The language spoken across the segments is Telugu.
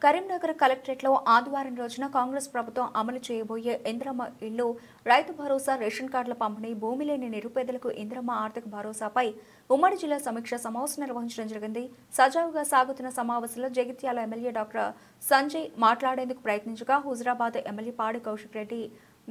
కరీంనగర్ కలెక్టరేట్లో ఆదివారం రోజున కాంగ్రెస్ ప్రభుత్వం అమలు చేయబోయే ఇందిరమ్మ ఇళ్లు, రైతు భరోసా, రేషన్ కార్డుల పంపిణీ, భూమి లేని నిరుపేదలకు ఇందిరమ్మ ఆర్థిక భరోసాపై ఉమ్మడి జిల్లా సమీక్ష సమావేశం నిర్వహించడం జరిగింది. సజావుగా సాగుతున్న సమావేశంలో జగిత్యాల ఎమ్మెల్యే డాక్టర్ సంజయ్ మాట్లాడేందుకు ప్రయత్నించగా హుజురాబాద్ ఎమ్మెల్యే పాడి కౌశిక్ రెడ్డి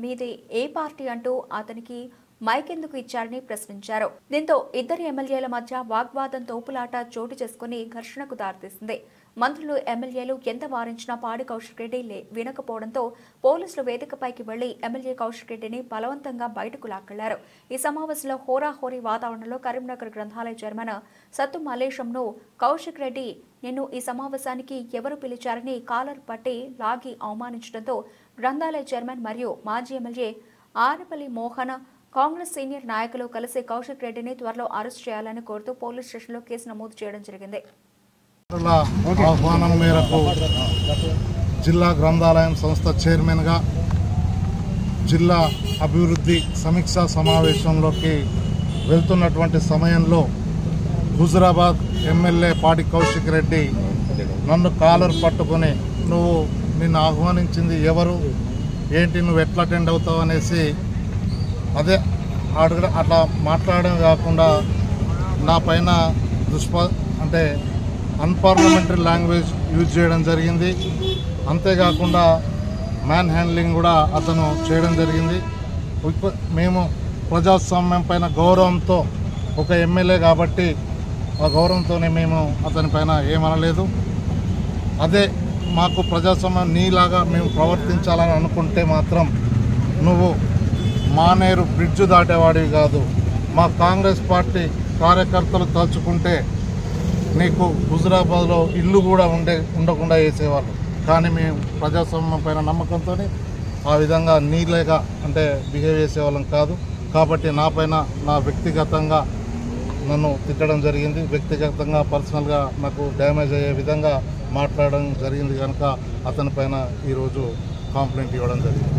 మీది ఏ పార్టీ అంటూ అతనికి మైకెందుకు ఇచ్చారని ప్రశ్నించారు. దీంతో ఇద్దరు ఎమ్మెల్యేల మధ్య వాగ్వాదం, తోపులాట చోటు చేసుకుని ఘర్షణకు దారితీసింది. మంత్రులు, ఎమ్మెల్యేలు ఎంత వారించినా పాడి కౌశిక్ రెడ్డి వినకపోవడంతో పోలీసులు వేదికపైకి వెళ్లి ఎమ్మెల్యే కౌశిక్ రెడ్డిని బలవంతంగా బయటకు లాక్కెళ్లారు. ఈ సమావేశంలో హోరాహోరీ వాతావరణంలో కరీంనగర్ గ్రంథాలయ చైర్మన్ సత్తు మల్లేశంను కౌశిక్ రెడ్డి నిన్ను ఈ సమావేశానికి ఎవరు పిలిచారని కాలర్ పట్టి లాగి అవమానించడంతో గ్రంథాలయ చైర్మన్ మరియు మాజీ ఎమ్మెల్యే ఆనపల్లి మోహన్, కాంగ్రెస్ సీనియర్ నాయకులు కలిసి కౌశిక్ రెడ్డిని త్వరలో అరెస్ట్ చేయాలని కోరుతూ పోలీస్ స్టేషన్లో కేసు నమోదు చేయడం జరిగింది. ఆహ్వానం మేరకు జిల్లా గ్రంథాలయం సంస్థ చైర్మన్గా జిల్లా అభివృద్ధి సమీక్షా సమావేశంలోకి వెళ్తున్నటువంటి సమయంలో హుజురాబాద్ ఎమ్మెల్యే పాడి కౌశిక్ రెడ్డి నన్ను కాలర్ పట్టుకొని నిన్ను ఆహ్వానించింది ఎవరు, ఏంటి, నువ్వు ఎట్లా అటెండ్ అవుతావు అనేసి అదే అట్లా మాట్లాడడం కాకుండా నా పైన అంటే అన్పార్లమెంటరీ లాంగ్వేజ్ యూజ్ చేయడం జరిగింది. అంతేకాకుండా మ్యాన్ హ్యాండ్లింగ్ కూడా అతను చేయడం జరిగింది. మేము ప్రజాస్వామ్యం పైన గౌరవంతో ఒక ఎమ్మెల్యే కాబట్టి ఆ గౌరవంతోనే మేము అతని పైన ఏమనలేదు. అదే మాకు ప్రజాస్వామ్యం నీలాగా మేము ప్రవర్తించాలని అనుకుంటే మాత్రం నువ్వు మానేరు బ్రిడ్జ్ దాటేవాడివి కాదు. మా కాంగ్రెస్ పార్టీ కార్యకర్తలు తలుచుకుంటే నీకు హుజురాబాద్లో ఇల్లు కూడా ఉండకుండా వేసేవాళ్ళు. కానీ మేము ప్రజాస్వామ్యం పైన నమ్మకంతో ఆ విధంగా నీలేగా బిహేవ్ చేసేవాళ్ళం కాదు. కాబట్టి నా పైన వ్యక్తిగతంగా నన్ను తిట్టడం జరిగింది. వ్యక్తిగతంగా పర్సనల్గా నాకు డ్యామేజ్ అయ్యే విధంగా మాట్లాడడం జరిగింది కనుక అతని పైన ఈరోజు కంప్లైంట్ ఇవ్వడం జరిగింది.